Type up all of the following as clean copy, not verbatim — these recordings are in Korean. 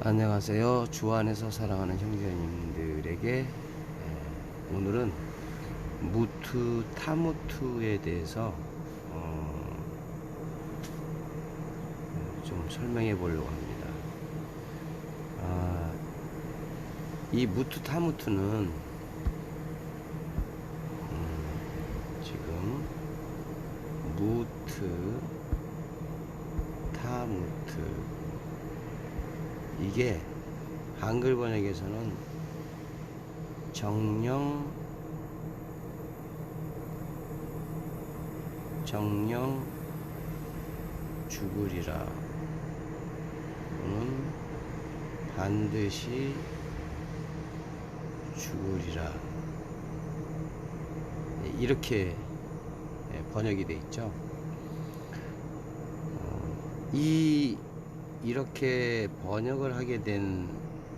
안녕하세요. 주 안에서 사랑하는 형제님들에게 오늘은 무트 타무트에 대해서 좀 설명해 보려고 합니다. 이 무트 타무트는 지금 무트 타무트, 이게 한글 번역에서는 정령 죽으리라, 또는 반드시 죽으리라, 이렇게 번역이 되어 있죠. 이렇게 번역하게 된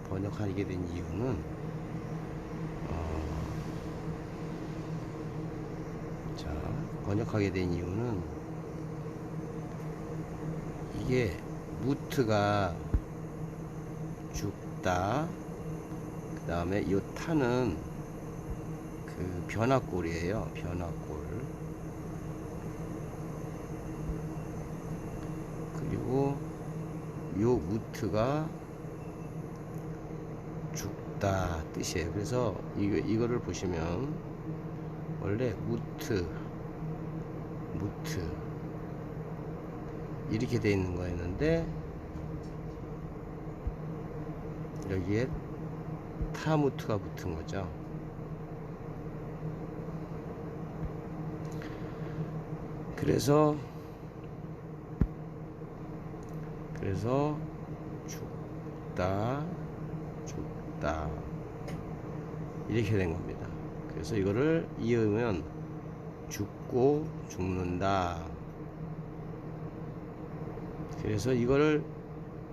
이유는 번역하게 된 이유는 이게 무트가 죽다, 그 다음에 이 타는 그 변화꼴이에요. 변화꼴. 그리고 요 무트가 죽다 뜻이에요. 그래서 이거를 보시면 원래 무트 이렇게 돼 있는 거였는데 여기에 타무트가 붙은 거죠. 그래서 죽다 이렇게 된 겁니다. 그래서 이거를 이으면 죽고 죽는다. 그래서 이거를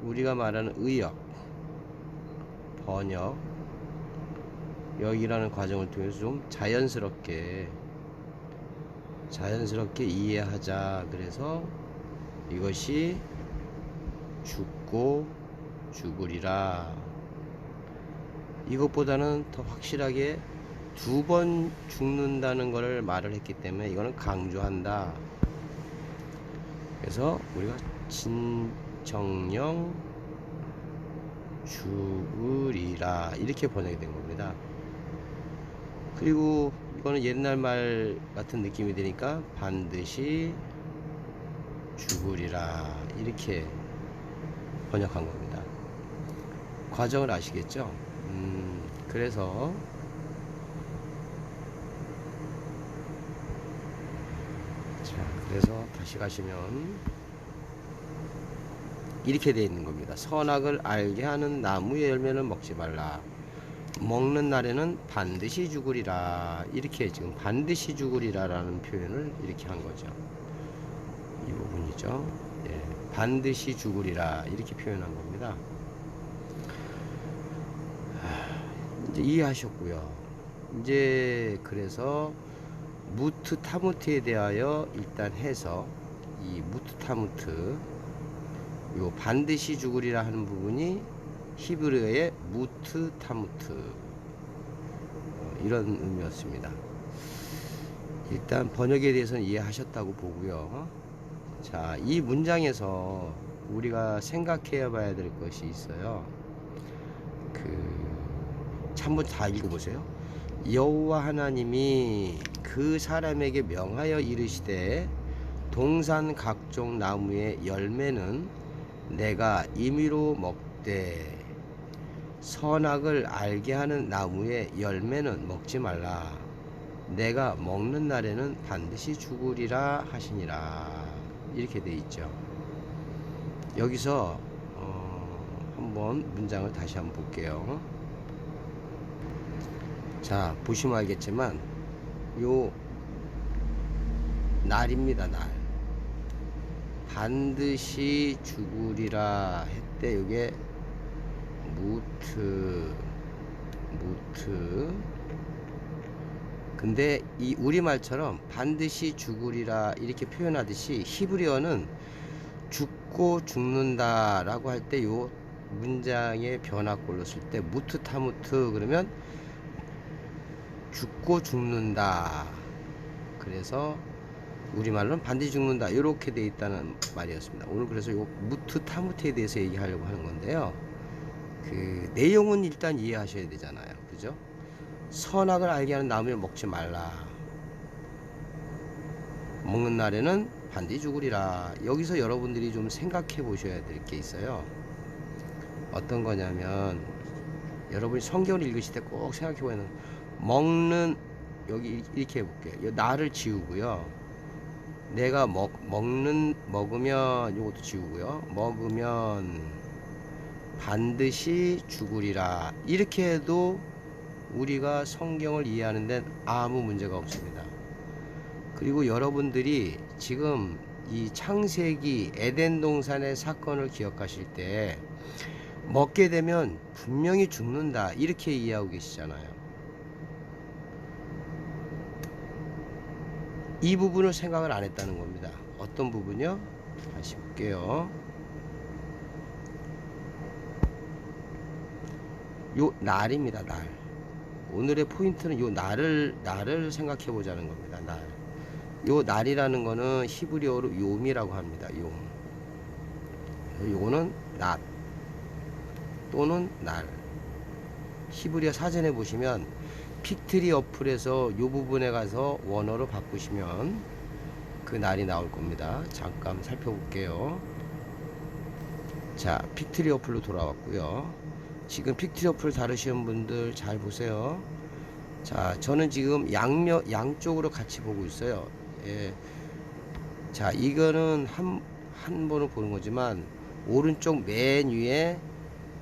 우리가 말하는 의역, 번역, 여기라는 과정을 통해서 좀 자연스럽게 이해하자. 그래서 이것이 죽고 죽으리라, 이것보다는 더 확실하게 2번 죽는다는 것을 말을 했기 때문에 이거는 강조한다. 그래서 우리가 진정령 죽으리라 이렇게 번역이 된 겁니다. 그리고 이거는 옛날 말 같은 느낌이 드니까 반드시 죽으리라 이렇게 번역한 겁니다. 과정을 아시겠죠? 그래서 그래서 다시 가시면 이렇게 되어 있는 겁니다. 선악을 알게 하는 나무의 열매는 먹지 말라. 먹는 날에는 반드시 죽으리라. 이렇게 지금 반드시 죽으리라 라는 표현을 이렇게 한 거죠. 이 부분이죠. 예, 반드시 죽으리라 이렇게 표현한 겁니다. 이제 이해하셨고요. 이제 그래서 무트 타무트에 대하여 일단 해서 이 무트 타무트, 요 반드시 죽으리라 하는 부분이 히브리어의 무트 타무트, 이런 의미였습니다. 일단 번역에 대해서는 이해하셨다고 보고요. 자, 이 문장에서 우리가 생각해 봐야 될 것이 있어요. 한번 다 읽어보세요. 여호와 하나님이 그 사람에게 명하여 이르시되 동산 각종 나무의 열매는 내가 임의로 먹되 선악을 알게 하는 나무의 열매는 먹지 말라. 내가 먹는 날에는 반드시 죽으리라 하시니라. 이렇게 돼 있죠. 여기서 한번 문장을 다시 한번 볼게요. 자, 보시면 알겠지만 요 날입니다. 날. 반드시 죽으리라 했대. 요게 무트. 근데 이 우리말처럼 반드시 죽으리라 이렇게 표현하듯이 히브리어는 죽고 죽는다 라고 할 때 요 문장의 변화꼴로 쓸 때 무트타무트 그러면 죽고 죽는다. 그래서 우리말로는 반드시 죽는다. 이렇게 돼 있다는 말이었습니다. 오늘 그래서 요 무트타무트에 대해서 얘기하려고 하는 건데요. 그 내용은 일단 이해하셔야 되잖아요. 그죠? 선악을 알게 하는 나무를 먹지 말라. 먹는 날에는 반드시 죽으리라. 여기서 여러분들이 좀 생각해 보셔야 될 게 있어요. 어떤 거냐면 여러분이 성경을 읽으실 때 꼭 생각해 보면 먹는 여기 이렇게 해볼게요. 나를 지우고요. 내가 먹으면 요것도 지우고요. 먹으면 반드시 죽으리라. 이렇게 해도 우리가 성경을 이해하는 데는 아무 문제가 없습니다. 그리고 여러분들이 지금 이 창세기 에덴 동산의 사건을 기억하실 때 먹게 되면 분명히 죽는다 이렇게 이해하고 계시잖아요. 이 부분을 생각을 안 했다는 겁니다. 어떤 부분이요? 다시 볼게요. 요 날입니다. 날. 오늘의 포인트는 요 날을 생각해 보자는 겁니다. 날. 요 날이라는 거는 히브리어로 요미라고 합니다. 용. 요거는 낮 또는 날. 히브리어 사전에 보시면 픽트리 어플에서 요 부분에 가서 원어로 바꾸시면 그 날이 나올 겁니다. 잠깐 살펴볼게요. 자, 픽트리 어플로 돌아왔고요. 지금 픽트리 어플 다루시는 분들 잘 보세요. 자, 저는 지금 양쪽으로 같이 보고 있어요. 예. 자, 이거는 한 번을 보는 거지만 오른쪽 맨 위에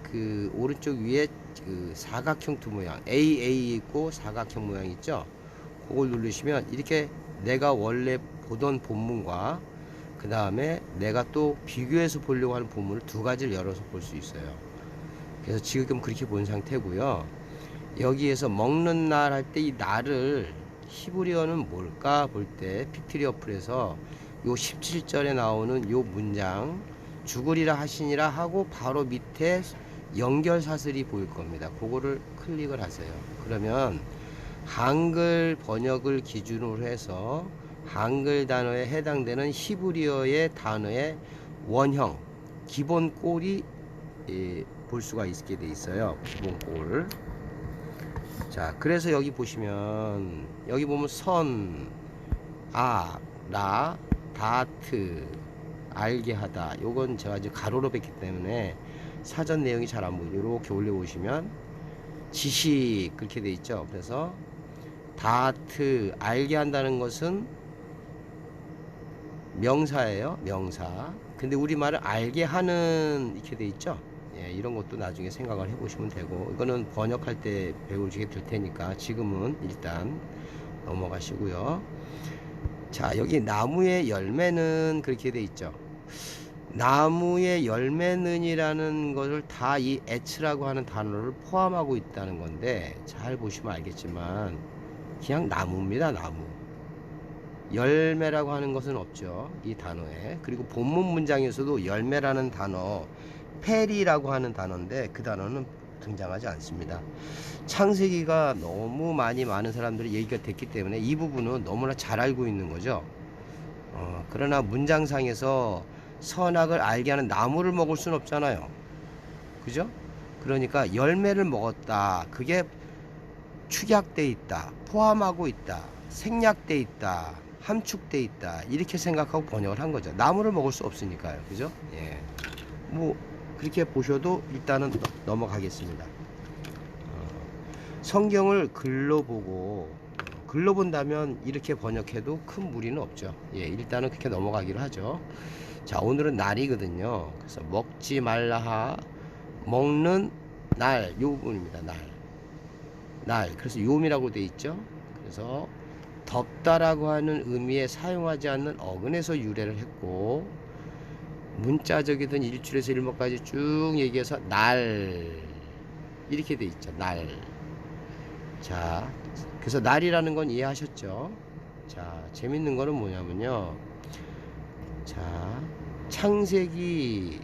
그 오른쪽 위에 그 사각형 두 모양 AA 있고 사각형 모양 있죠. 그걸 누르시면 이렇게 내가 원래 보던 본문과 그 다음에 내가 또 비교해서 보려고 하는 본문을 두 가지를 열어서 볼 수 있어요. 그래서 지금 그렇게 본 상태고요. 여기에서 먹는 날 할 때 이 날을 히브리어는 뭘까 볼 때 픽트리 어플에서 요 17절에 나오는 요 문장 죽으리라 하시니라 하고 바로 밑에 연결 사슬이 보일 겁니다. 그거를 클릭을 하세요. 그러면 한글 번역을 기준으로 해서 한글 단어에 해당되는 히브리어의 단어의 원형 기본 꼴이 볼 수가 있게 돼 있어요. 기본 꼴. 자, 그래서 여기 보시면 여기 보면 선, 라, 다트, 알게 하다. 요건 제가 이제 가로로 뺐기 때문에 사전 내용이 잘 안 보이죠. 이렇게 올려보시면 지식 그렇게 돼 있죠. 그래서 다트 알게 한다는 것은 명사예요. 명사. 근데 우리말을 알게 하는 이렇게 돼 있죠. 예, 이런 것도 나중에 생각을 해보시면 되고 이거는 번역할 때 배우시게 될 테니까 지금은 일단 넘어가시고요. 자, 여기 나무의 열매는 그렇게 돼 있죠. 나무의 열매는이라는 것을 다 이 에츠라고 하는 단어를 포함하고 있다는 건데 잘 보시면 알겠지만 그냥 나무입니다. 나무. 열매라고 하는 것은 없죠. 이 단어에. 그리고 본문 문장에서도 열매라는 단어 페리라고 하는 단어인데 그 단어는 등장하지 않습니다. 창세기가 너무 많은 사람들이 얘기가 됐기 때문에 이 부분은 너무나 잘 알고 있는 거죠. 그러나 문장상에서 선악을 알게 하는 나무를 먹을 수는 없잖아요. 그죠? 그러니까 열매를 먹었다. 그게 축약돼 있다. 포함하고 있다. 생략돼 있다. 함축돼 있다. 이렇게 생각하고 번역을 한 거죠. 나무를 먹을 수 없으니까요. 그죠? 예. 뭐 그렇게 보셔도 일단은 넘어가겠습니다. 성경을 글로 보고 글로 본다면 이렇게 번역해도 큰 무리는 없죠. 예, 일단은 그렇게 넘어가기로 하죠. 자, 오늘은 날이거든요. 그래서 먹지 말라 먹는 날, 요 부분입니다. 날. 그래서 요미라고 돼 있죠. 그래서 덥다라고 하는 의미에 사용하지 않는 어근에서 유래를 했고 문자적이든 일출에서 일목까지 쭉 얘기해서 날 이렇게 돼 있죠. 날. 자, 그래서 날이라는 건 이해하셨죠? 자, 재밌는 거는 뭐냐면요. 자, 창세기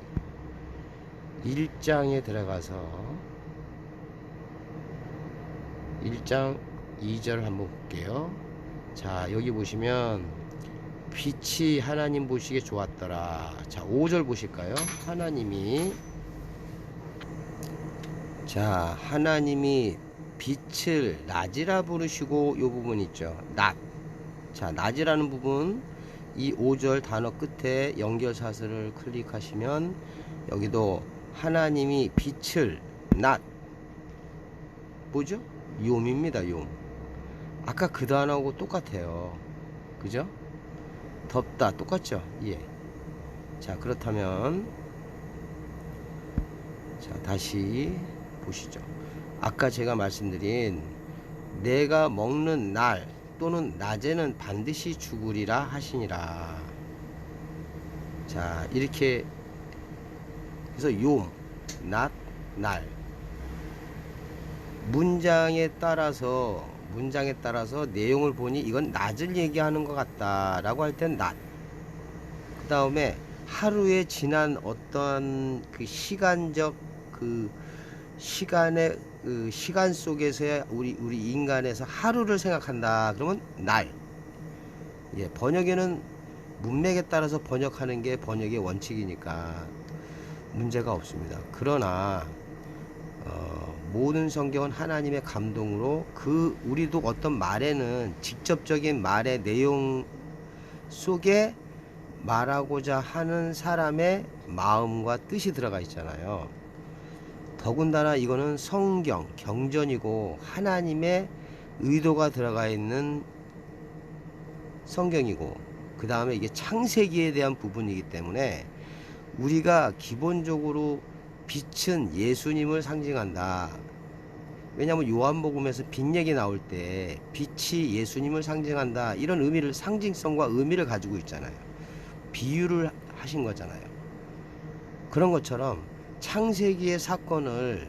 1장에 들어가서 1장 2절 한번 볼게요. 자, 여기 보시면 빛이 하나님 보시기에 좋았더라. 자, 5절 보실까요? 하나님이 빛을 낮이라 부르시고, 요 부분 있죠. 낮. 자, 낮이라는 부분, 이 5절 단어 끝에 연결사슬을 클릭하시면 여기도 하나님이 빛을 낮, 뭐죠? 욤입니다. 욤. 아까 그 단어하고 똑같아요. 그죠? 덥다 똑같죠? 예. 자, 그렇다면 자, 다시 보시죠. 아까 제가 말씀드린 내가 먹는 날 또는 낮에는 반드시 죽으리라 하시니라. 자, 이렇게 그래서 욤, 낮, 날 문장에 따라서 내용을 보니 이건 낮을 얘기하는 것 같다라고 할 땐 낮. 그 다음에 하루에 지난 어떤 그 시간적 그 시간의 그 시간 속에서의 우리 인간에서 하루를 생각한다. 그러면 날. 예, 번역에는 문맥에 따라서 번역하는 게 번역의 원칙이니까 문제가 없습니다. 그러나 모든 성경은 하나님의 감동으로 우리도 어떤 말에는 직접적인 말의 내용 속에 말하고자 하는 사람의 마음과 뜻이 들어가 있잖아요. 더군다나 이거는 성경, 경전이고 하나님의 의도가 들어가 있는 성경이고, 그 다음에 이게 창세기에 대한 부분이기 때문에 우리가 기본적으로 빛은 예수님을 상징한다. 왜냐하면 요한복음에서 빛 얘기 나올 때 빛이 예수님을 상징한다, 이런 의미를, 상징성과 의미를 가지고 있잖아요. 비유를 하신 거잖아요. 그런 것처럼 창세기의 사건을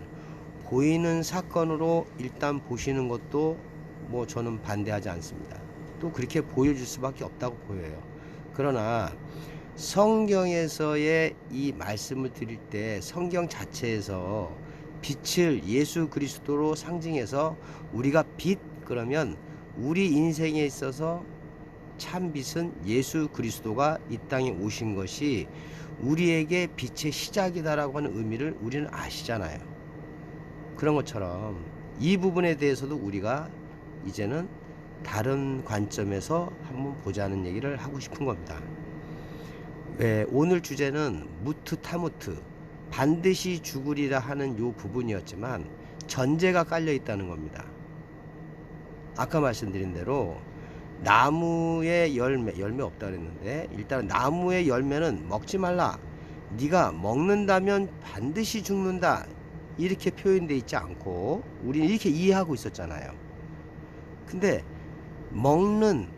보이는 사건으로 일단 보시는 것도 뭐 저는 반대하지 않습니다. 또 그렇게 보여줄 수밖에 없다고 보여요. 그러나 성경에서의 이 말씀을 드릴 때 성경 자체에서 빛을 예수 그리스도로 상징해서 우리가 빛 그러면 우리 인생에 있어서 참 빛은 예수 그리스도가 이 땅에 오신 것이 우리에게 빛의 시작이다라고 하는 의미를 우리는 아시잖아요. 그런 것처럼 이 부분에 대해서도 우리가 이제는 다른 관점에서 한번 보자는 얘기를 하고 싶은 겁니다. 오늘 주제는 무트 타무트, 반드시 죽으리라 하는 요 부분이었지만 전제가 깔려 있다는 겁니다. 아까 말씀드린 대로 나무의 열매 없다 그랬는데, 일단 나무의 열매는 먹지 말라, 네가 먹는다면 반드시 죽는다, 이렇게 표현되어 있지 않고 우리는 이렇게 이해하고 있었잖아요. 근데 먹는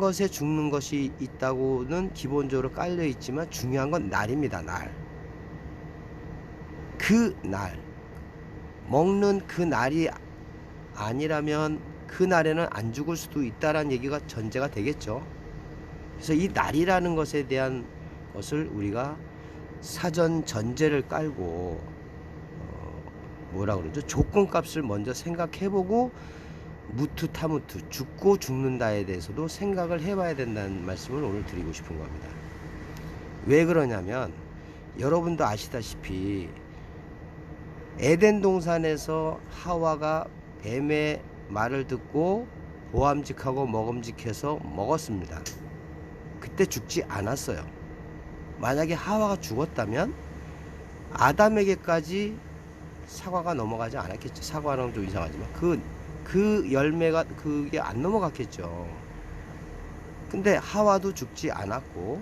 것에 죽는 것이 있다고는 기본적으로 깔려 있지만 중요한 건 날입니다. 날. 그 날, 먹는 그 날이 아니라면 그 날에는 안 죽을 수도 있다라는 얘기가 전제가 되겠죠. 그래서 이 날이라는 것에 대한 것을 우리가 사전 전제를 깔고 뭐라 그러죠? 조건값을 먼저 생각해보고 무트 타무트, 죽고 죽는다에 대해서도 생각을 해봐야 된다는 말씀을 오늘 드리고 싶은 겁니다. 왜 그러냐면 여러분도 아시다시피 에덴 동산에서 하와가 뱀의 말을 듣고 보암직하고 먹음직해서 먹었습니다. 그때 죽지 않았어요. 만약에 하와가 죽었다면 아담에게까지 사과가 넘어가지 않았겠죠. 사과는 좀 이상하지만 그 열매가 그게 안 넘어갔겠죠. 근데 하와도 죽지 않았고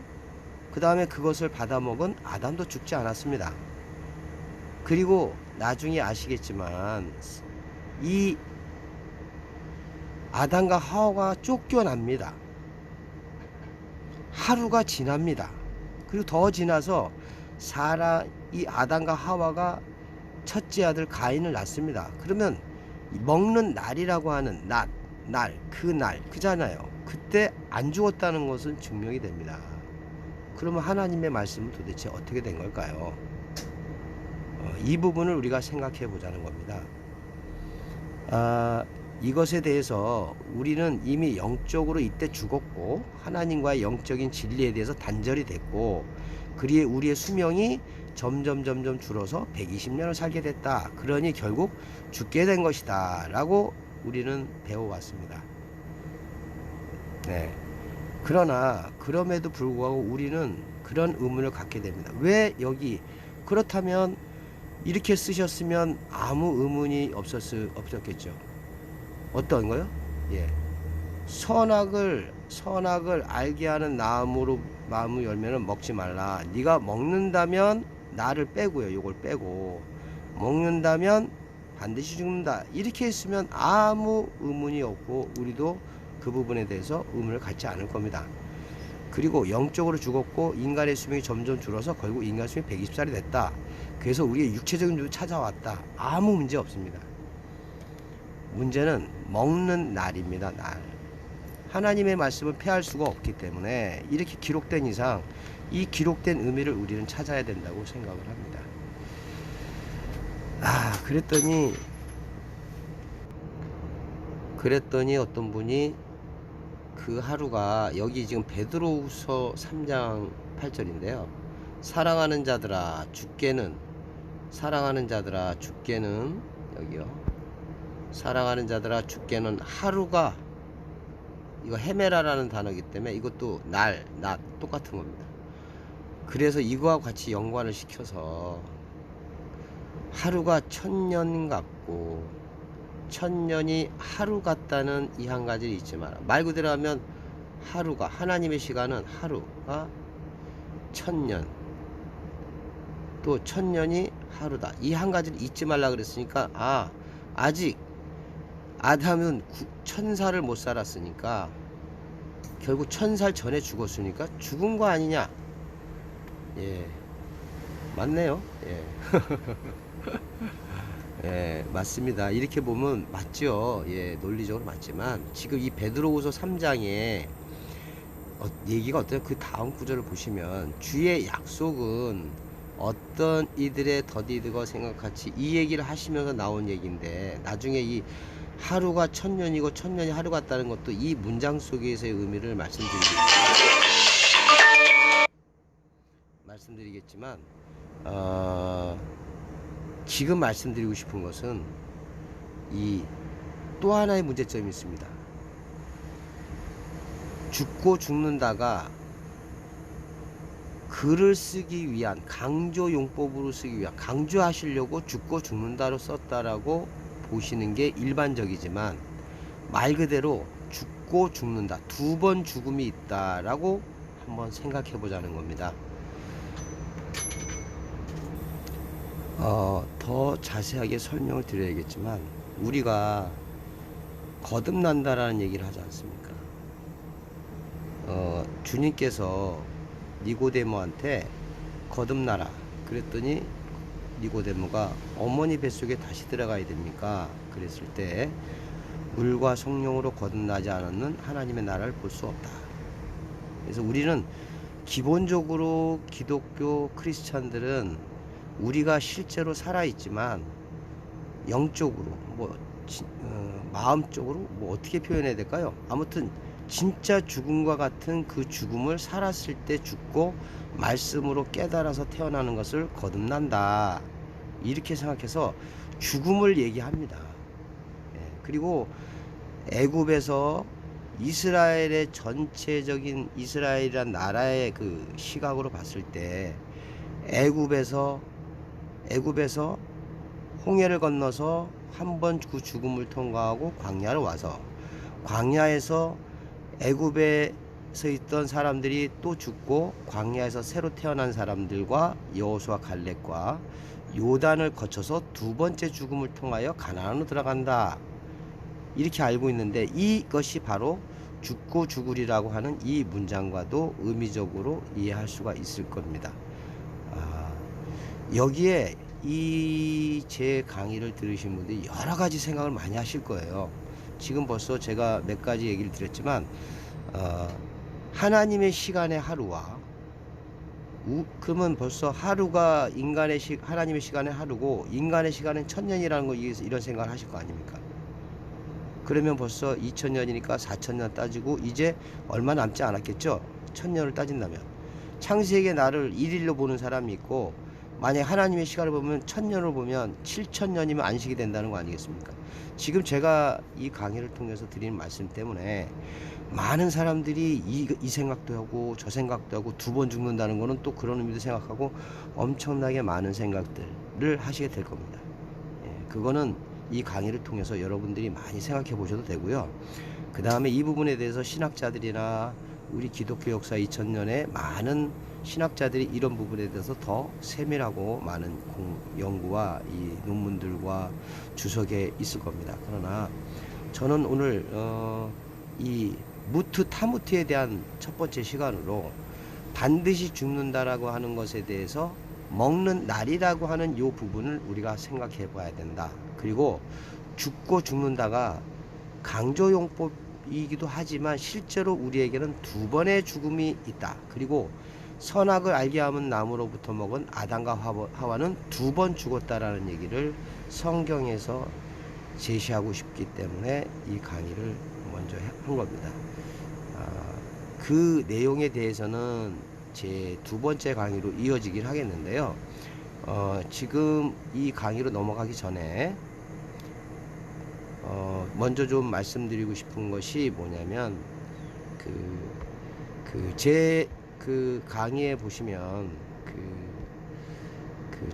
그 다음에 그것을 받아먹은 아담도 죽지 않았습니다. 그리고 나중에 아시겠지만 이 아담과 하와가 쫓겨납니다. 하루가 지납니다. 그리고 더 지나서 이 아담과 하와가 첫째 아들 가인을 낳습니다. 그러면 먹는 날이라고 하는 그날 그잖아요. 그때 안 죽었다는 것은 증명이 됩니다. 그러면 하나님의 말씀은 도대체 어떻게 된 걸까요? 이 부분을 우리가 생각해 보자는 겁니다. 이것에 대해서 우리는 이미 영적으로 이때 죽었고 하나님과의 영적인 진리에 대해서 단절이 됐고, 그리에 우리의 수명이 점점 줄어서 120년을 살게 됐다. 그러니 결국 죽게 된 것이다 라고 우리는 배워왔습니다. 네. 그러나 그럼에도 불구하고 우리는 그런 의문을 갖게 됩니다. 왜 여기 그렇다면 이렇게 쓰셨으면 아무 의문이 없었겠죠. 어떤 거요? 예. 선악을 알게 하는 나무 열매는 먹지 말라. 네가 먹는다면 나를 빼고요. 요걸 빼고 먹는다면 반드시 죽는다. 이렇게 했으면 아무 의문이 없고 우리도 그 부분에 대해서 의문을 갖지 않을 겁니다. 그리고 영적으로 죽었고 인간의 수명이 점점 줄어서 결국 인간 수명이 120살이 됐다. 그래서 우리의 육체적인 죽음이 찾아왔다. 아무 문제 없습니다. 문제는 먹는 날입니다. 날. 하나님의 말씀을 폐할 수가 없기 때문에 이렇게 기록된 이상 이 기록된 의미를 우리는 찾아야 된다고 생각을 합니다. 그랬더니 어떤 분이 그 하루가 여기 지금 베드로후서 3장 8절인데요. 사랑하는 자들아 죽게는 여기요. 사랑하는 자들아 죽게는 하루가, 이거 헤메라라는 단어이기 때문에 이것도 날, 낮 똑같은 겁니다. 그래서 이거하고 같이 연관을 시켜서 하루가 1000년 같고 1000년이 하루 같다는 이 한 가지를 잊지 마라. 말 그대로 하면 하루가, 하나님의 시간은 하루가 1000년, 또 1000년이 하루다. 이 한 가지를 잊지 말라 그랬으니까 아직 아담은 1000살을 못 살았으니까 결국 1000살 전에 죽었으니까 죽은 거 아니냐. 예, 맞네요. 예. 예, 맞습니다. 이렇게 보면 맞죠. 예, 논리적으로 맞지만 지금 이 베드로후서 3장에 얘기가 어때요? 그 다음 구절을 보시면 주의 약속은 어떤 이들의 더디드거 생각같이, 이 얘기를 하시면서 나온 얘기인데 나중에 이 하루가 1000년이고 1000년이 하루 같다는 것도 이 문장 속에서의 의미를 말씀드리겠지만 지금 말씀드리고 싶은 것은 이 또 하나의 문제점이 있습니다. 죽고 죽는다가 글을 쓰기 위한 강조용법으로 쓰기 위한, 강조하시려고 죽고 죽는다로 썼다라고 보시는 게 일반적이지만 말 그대로 죽고 죽는다, 2번 죽음이 있다라고 한번 생각해 보자는 겁니다. 더 자세하게 설명을 드려야겠지만 우리가 거듭난다라는 얘기를 하지 않습니까? 주님께서 니고데모한테 거듭나라 그랬더니 니고데모가 어머니 뱃속에 다시 들어가야 됩니까? 그랬을 때 물과 성령으로 거듭나지 않는 하나님의 나라를 볼 수 없다. 그래서 우리는 기본적으로 기독교 크리스찬들은 우리가 실제로 살아있지만 영적으로 마음적으로 어떻게 표현해야 될까요? 아무튼 진짜 죽음과 같은 그 죽음을 살았을 때 죽고 말씀으로 깨달아서 태어나는 것을 거듭난다, 이렇게 생각해서 죽음을 얘기합니다. 그리고 애굽에서 이스라엘의 전체적인, 이스라엘이란 나라의 그 시각으로 봤을 때 애굽에서 홍해를 건너서 한번 그 죽음을 통과하고 광야를 와서, 광야에서 애굽에서 있던 사람들이 또 죽고 광야에서 새로 태어난 사람들과 여호수아 갈렙과 요단을 거쳐서 2번째 죽음을 통하여 가나안으로 들어간다, 이렇게 알고 있는데 이것이 바로 죽고 죽으리라고 하는 이 문장과도 의미적으로 이해할 수가 있을 겁니다. 여기에 이 제 강의를 들으신 분들이 여러 가지 생각을 많이 하실 거예요. 지금 벌써 제가 몇 가지 얘기를 드렸지만 하나님의 시간의 하루와 그러면 벌써 하루가 하나님의 시간은 하루고 인간의 시간은 1000년이라는 거, 이런 생각을 하실 거 아닙니까? 그러면 벌써 2000년이니까 4000년 따지고 이제 얼마 남지 않았겠죠? 1000년을 따진다면. 창세기의 날을 1일로 보는 사람이 있고, 만약 하나님의 시간을 보면 1000년을 보면 7000년이면 안식이 된다는 거 아니겠습니까? 지금 제가 이 강의를 통해서 드리는 말씀 때문에 많은 사람들이 이 생각도 하고 저 생각도 하고 2번 죽는다는 거는 또 그런 의미도 생각하고 엄청나게 많은 생각들을 하시게 될 겁니다. 예, 그거는 이 강의를 통해서 여러분들이 많이 생각해 보셔도 되고요. 그 다음에 이 부분에 대해서 신학자들이나 우리 기독교 역사 2000년에 많은 신학자들이 이런 부분에 대해서 더 세밀하고 많은 연구와 이 논문들과 주석에 있을 겁니다. 그러나 저는 오늘 이 무트 타무트에 대한 첫 번째 시간으로 반드시 죽는다라고 하는 것에 대해서 먹는 날이라고 하는 이 부분을 우리가 생각해 봐야 된다. 그리고 죽고 죽는다가 강조용법이기도 하지만 실제로 우리에게는 2번의 죽음이 있다. 그리고 선악을 알게 하는 나무로부터 먹은 아담과 하와는 2번 죽었다라는 얘기를 성경에서 제시하고 싶기 때문에 이 강의를 먼저 한 겁니다. 그 내용에 대해서는 제 2번째 강의로 이어지긴 하겠는데요. 지금 이 강의로 넘어가기 전에 먼저 좀 말씀드리고 싶은 것이 뭐냐면 제 강의에 보시면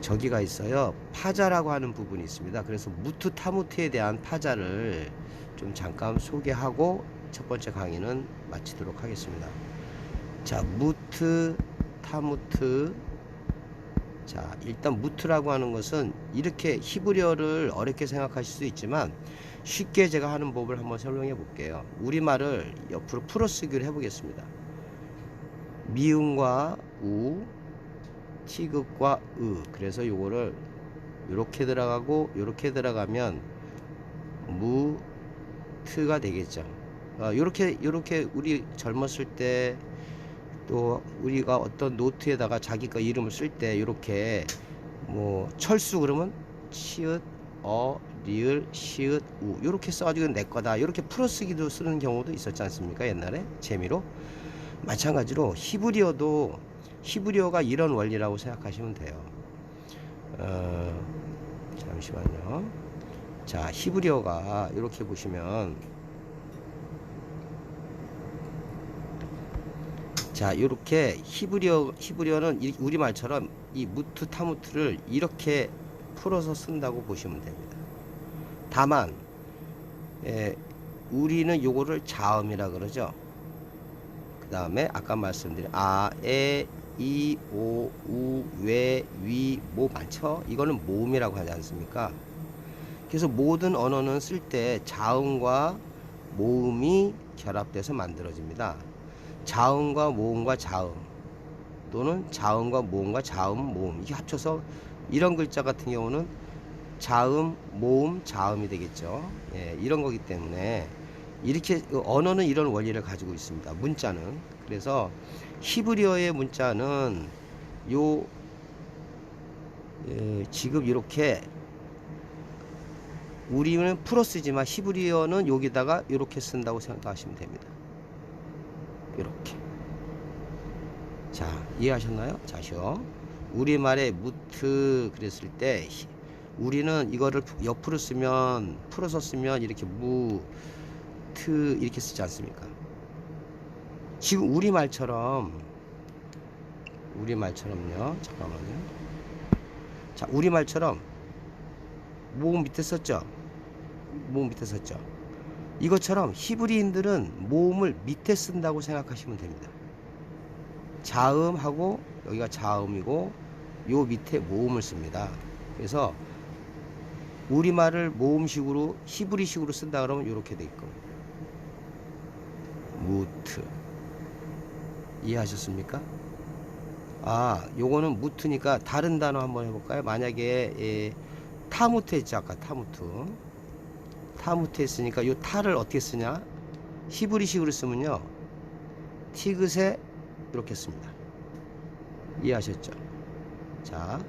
저기가 있어요. 파자라고 하는 부분이 있습니다. 그래서 무트 타무트에 대한 파자를 좀 잠깐 소개하고 첫 번째 강의는 마치도록 하겠습니다. 자, 무트 타무트. 자, 일단 무트라고 하는 것은 이렇게 히브리어를 어렵게 생각하실 수 있지만 쉽게 제가 하는 법을 한번 설명해 볼게요. 우리말을 옆으로 풀어쓰기를 해보겠습니다. 미음과 우, 티귿과 으. 그래서 요거를 요렇게 들어가고 요렇게 들어가면 무트가 되겠죠. 요렇게 우리 젊었을 때 또 우리가 어떤 노트에다가 자기 거 이름을 쓸 때 요렇게 뭐 철수 그러면 치읓 리을 시읒 우 요렇게 써가지고 내 거다 요렇게 풀어쓰기도 쓰는 경우도 있었지 않습니까? 옛날에 재미로. 마찬가지로 히브리어가 이런 원리라고 생각하시면 돼요. 잠시만요. 자, 히브리어가 이렇게 보시면, 자, 이렇게 히브리어는 우리말처럼 이 무트 타무트를 이렇게 풀어서 쓴다고 보시면 됩니다. 다만 우리는 요거를 자음이라 그러죠. 그 다음에 아까 말씀드린 아, 에, 이, 오, 우, 웨, 위, 모 많죠? 이거는 모음이라고 하지 않습니까? 그래서 모든 언어는 쓸 때 자음과 모음이 결합돼서 만들어집니다. 자음과 모음과 자음, 또는 자음과 모음과 자음, 모음, 이게 합쳐서 이런 글자 같은 경우는 자음, 모음, 자음이 되겠죠. 예, 이런 거기 때문에 이렇게 언어는 이런 원리를 가지고 있습니다. 문자는. 그래서 히브리어의 문자는 지금 이렇게 우리는 풀어 쓰지만 히브리어는 여기다가 이렇게 쓴다고 생각하시면 됩니다. 이렇게. 자, 이해하셨나요? 자시오. 우리말에 무트 그랬을 때 우리는 이거를 옆으로 쓰면, 풀어서 쓰면 이렇게 무트 이렇게 쓰지 않습니까? 지금 우리말처럼요. 잠깐만요. 자, 우리말처럼 모음 밑에 썼죠? 이것처럼 히브리인들은 모음을 밑에 쓴다고 생각하시면 됩니다. 자음하고 여기가 자음이고 요 밑에 모음을 씁니다. 그래서 우리말을 모음식으로 히브리식으로 쓴다 그러면 이렇게 돼 있고, 무트. 이해하셨습니까? 아, 요거는 무트니까 다른 단어 한번 해볼까요? 만약에 타무트 했죠. 아까 타무트 했으니까 요 타를 어떻게 쓰냐? 히브리식으로 쓰면요, 티귿에 이렇게 씁니다. 이해하셨죠? 자,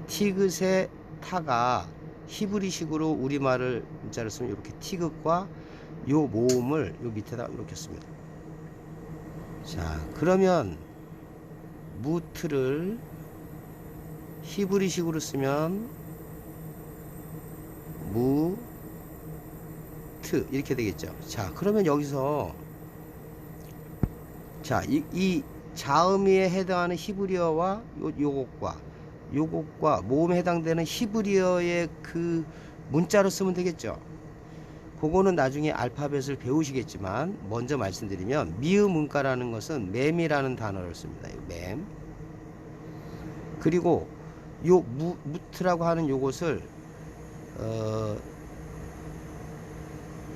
티귿의 타가 히브리식으로 우리말을 문자를 쓰면 이렇게 티귿과 요 모음을 요 밑에다 이렇게 씁니다. 자, 그러면 무트를 히브리식으로 쓰면 무트 이렇게 되겠죠. 자, 그러면 여기서 자, 이 자음에 해당하는 히브리어와 요것과 모음에 해당되는 히브리어의 그 문자로 쓰면 되겠죠. 그거는 나중에 알파벳을 배우시겠지만 먼저 말씀드리면 미음 문가라는 것은 맴이라는 단어를 씁니다. 맴. 그리고 요 무트라고 하는 요것을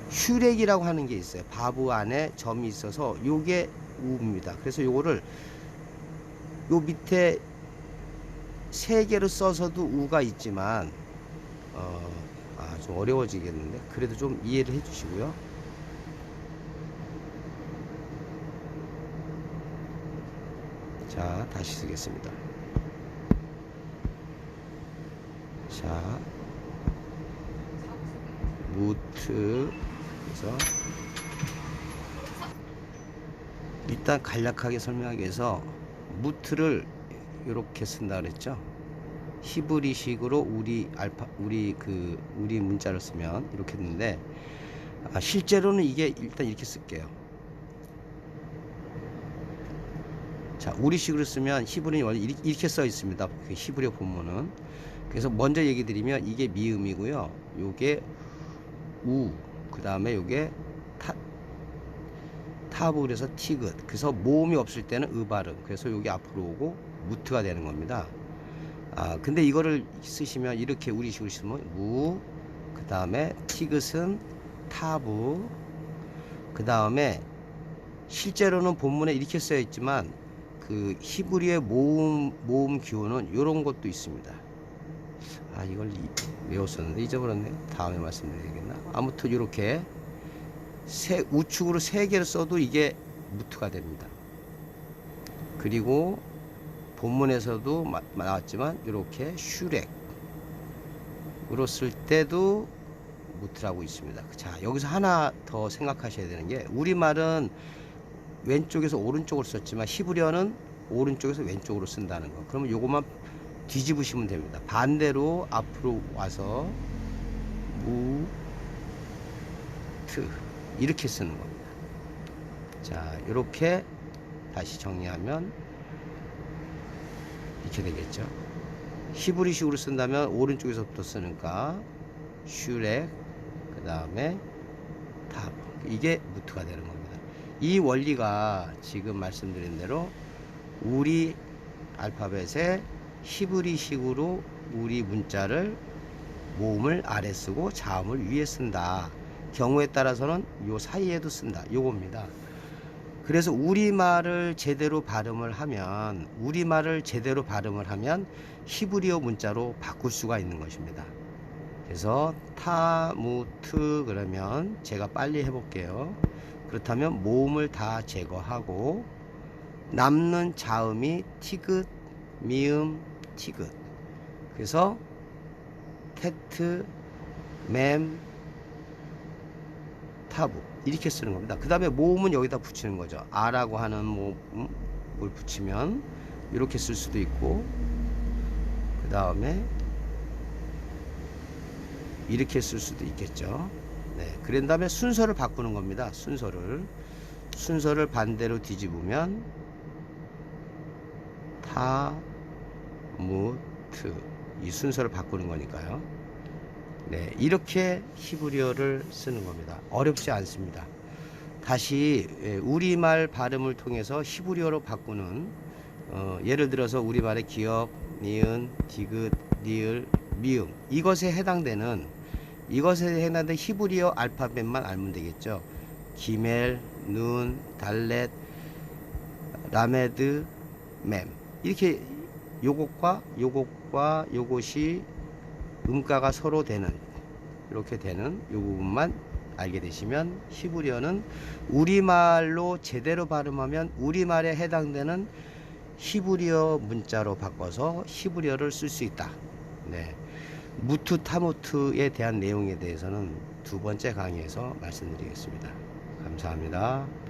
슈렉이라고 하는 게 있어요. 바브 안에 점이 있어서 요게 우입니다. 그래서 요거를 요 밑에 세 개로 써서도 우가 있지만 좀 어려워지겠는데 그래도 좀 이해를 해 주시고요. 자, 다시 쓰겠습니다. 자, 무트. 그래서 일단 간략하게 설명하기 위해서 무트를 이렇게 쓴다 그랬죠. 히브리식으로 우리 문자를 쓰면 이렇게 했는데 실제로는 이게 일단 이렇게 쓸게요. 자, 우리식으로 쓰면 히브리는 원래 이렇게 써 있습니다. 히브리어 본문은. 그래서 먼저 얘기 드리면 이게 미음이고요. 요게 우, 그 다음에 요게 타브, 그래서 티귿. 그래서 모음이 없을 때는 발음. 그래서 요게 앞으로 오고 무트가 되는 겁니다. 근데 이거를 쓰시면 이렇게 우리식으로 쓰면 무, 그 다음에 티귿은 타브, 그 다음에 실제로는 본문에 이렇게 쓰여 있지만 그 히브리의 모음 기호는 이런 것도 있습니다. 이걸 외웠었는데 잊어버렸네요. 다음에 말씀드리겠나. 아무튼 이렇게 우측으로 세 개를 써도 이게 무트가 됩니다. 그리고 본문에서도 나왔지만 이렇게 슈렉으로 쓸 때도 무트라고 있습니다. 자, 여기서 하나 더 생각하셔야 되는 게 우리말은 왼쪽에서 오른쪽으로 썼지만 히브리어는 오른쪽에서 왼쪽으로 쓴다는 거. 그러면 요것만 뒤집으시면 됩니다. 반대로 앞으로 와서 무트 이렇게 쓰는 겁니다. 자, 이렇게 다시 정리하면 이렇게 되겠죠. 히브리식으로 쓴다면 오른쪽에서부터 쓰니까 슈렉, 그 다음에 탑, 이게 무트가 되는 겁니다. 이 원리가 지금 말씀드린 대로 우리 알파벳에 히브리식으로 우리 문자를 모음을 아래 쓰고 자음을 위에 쓴다. 경우에 따라서는 요 사이에도 쓴다. 요겁니다. 그래서 우리말을 제대로 발음을 하면 히브리어 문자로 바꿀 수가 있는 것입니다. 그래서 타무트 그러면 제가 빨리 해볼게요. 그렇다면 모음을 다 제거하고 남는 자음이 티귿, 미음, 티귿. 그래서 테트, 맴, 타부 이렇게 쓰는 겁니다. 그 다음에 모음은 여기다 붙이는 거죠. 아라고 하는 모음을 붙이면 이렇게 쓸 수도 있고, 그 다음에 이렇게 쓸 수도 있겠죠. 네, 그런 다음에 순서를 바꾸는 겁니다. 순서를 반대로 뒤집으면 타, 무, 트 이 순서를 바꾸는 거니까요. 네, 이렇게 히브리어를 쓰는 겁니다. 어렵지 않습니다. 다시 우리말 발음을 통해서 히브리어로 바꾸는 예를 들어서 우리말의 기역, 니은, 디귿, 리을, 미음 이것에 해당되는 히브리어 알파벳만 알면 되겠죠. 기멜, 눈, 달렛, 라메드, 맴 이렇게 요것과 요것이 음가가 서로 되는 이렇게 되는 요 부분만 알게 되시면 히브리어는 우리말로 제대로 발음하면 우리말에 해당되는 히브리어 문자로 바꿔서 히브리어를 쓸 수 있다. 네. 무트 타무트에 대한 내용에 대해서는 두 번째 강의에서 말씀드리겠습니다. 감사합니다.